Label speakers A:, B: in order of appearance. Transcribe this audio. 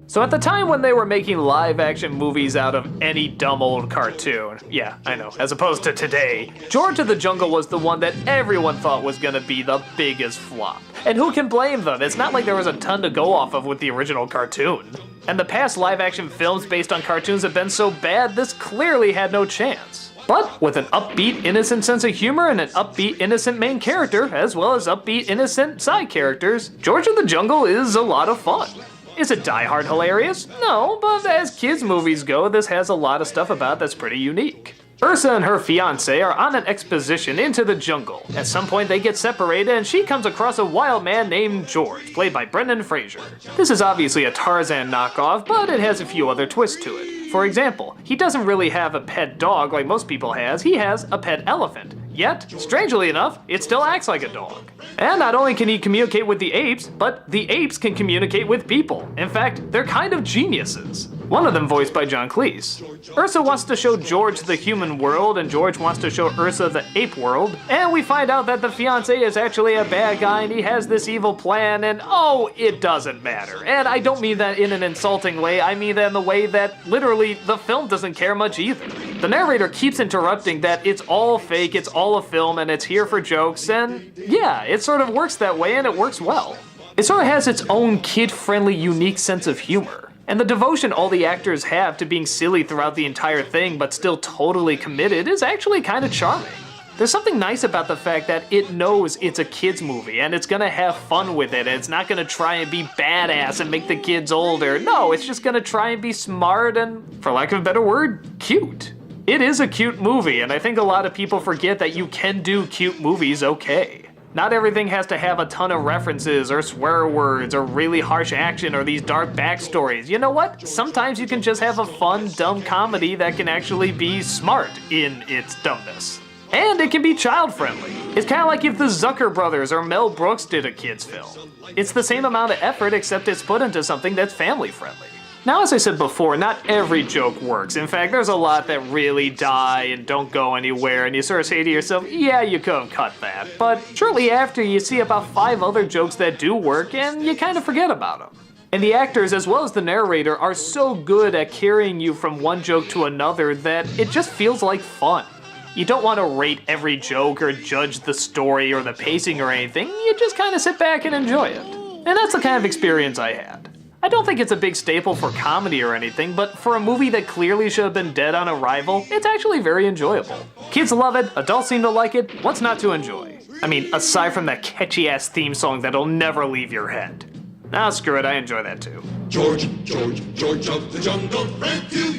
A: So at the time when they were making live-action movies out of any dumb old cartoon, yeah, I know, as opposed to today, George of the Jungle was the one that everyone thought was gonna be the biggest flop. And who can blame them? It's not like there was a ton to go off of with the original cartoon. And the past live-action films based on cartoons have been so bad, this clearly had no chance. But with an upbeat, innocent sense of humor and an upbeat, innocent main character, as well as upbeat, innocent side characters, George of the Jungle is a lot of fun. Is it die-hard hilarious? No, but as kids' movies go, this has a lot of stuff about it that's pretty unique. Ursa and her fiancé are on an expedition into the jungle. At some point they get separated and she comes across a wild man named George, played by Brendan Fraser. This is obviously a Tarzan knockoff, but it has a few other twists to it. For example, he doesn't really have a pet dog like most people has, he has a pet elephant. Yet, strangely enough, it still acts like a dog. And not only can he communicate with the apes, but the apes can communicate with people. In fact, they're kind of geniuses. One of them voiced by John Cleese. Ursa wants to show George the human world, and George wants to show Ursa the ape world, and we find out that the fiancé is actually a bad guy and he has this evil plan, and oh, it doesn't matter. And I don't mean that in an insulting way, I mean that in the way that literally the film doesn't care much either. The narrator keeps interrupting that it's all fake, it's all a film, and it's here for jokes, and yeah, it sort of works that way and it works well. It sort of has its own kid-friendly, unique sense of humor. And the devotion all the actors have to being silly throughout the entire thing but still totally committed is actually kind of charming. There's something nice about the fact that it knows it's a kids movie and it's gonna have fun with it, and it's not gonna try and be badass and make the kids older. No, it's just gonna try and be smart and, for lack of a better word, cute. It is a cute movie, and I think a lot of people forget that you can do cute movies okay. Not everything has to have a ton of references or swear words or really harsh action or these dark backstories. You know what? Sometimes you can just have a fun, dumb comedy that can actually be smart in its dumbness. And it can be child-friendly. It's kind of like if the Zucker brothers or Mel Brooks did a kids film. It's the same amount of effort, except it's put into something that's family-friendly. Now, as I said before, not every joke works. In fact, there's a lot that really die and don't go anywhere, and you sort of say to yourself, yeah, you could have cut that. But shortly after, you see about 5 other jokes that do work, and you kind of forget about them. And the actors, as well as the narrator, are so good at carrying you from one joke to another that it just feels like fun. You don't want to rate every joke or judge the story or the pacing or anything, you just kind of sit back and enjoy it. And that's the kind of experience I had. I don't think it's a big staple for comedy or anything, but for a movie that clearly should have been dead on arrival, it's actually very enjoyable. Kids love it, adults seem to like it, what's not to enjoy? I mean, aside from that catchy-ass theme song that'll never leave your head. Nah, screw it, I enjoy that too.
B: George of the jungle, friend to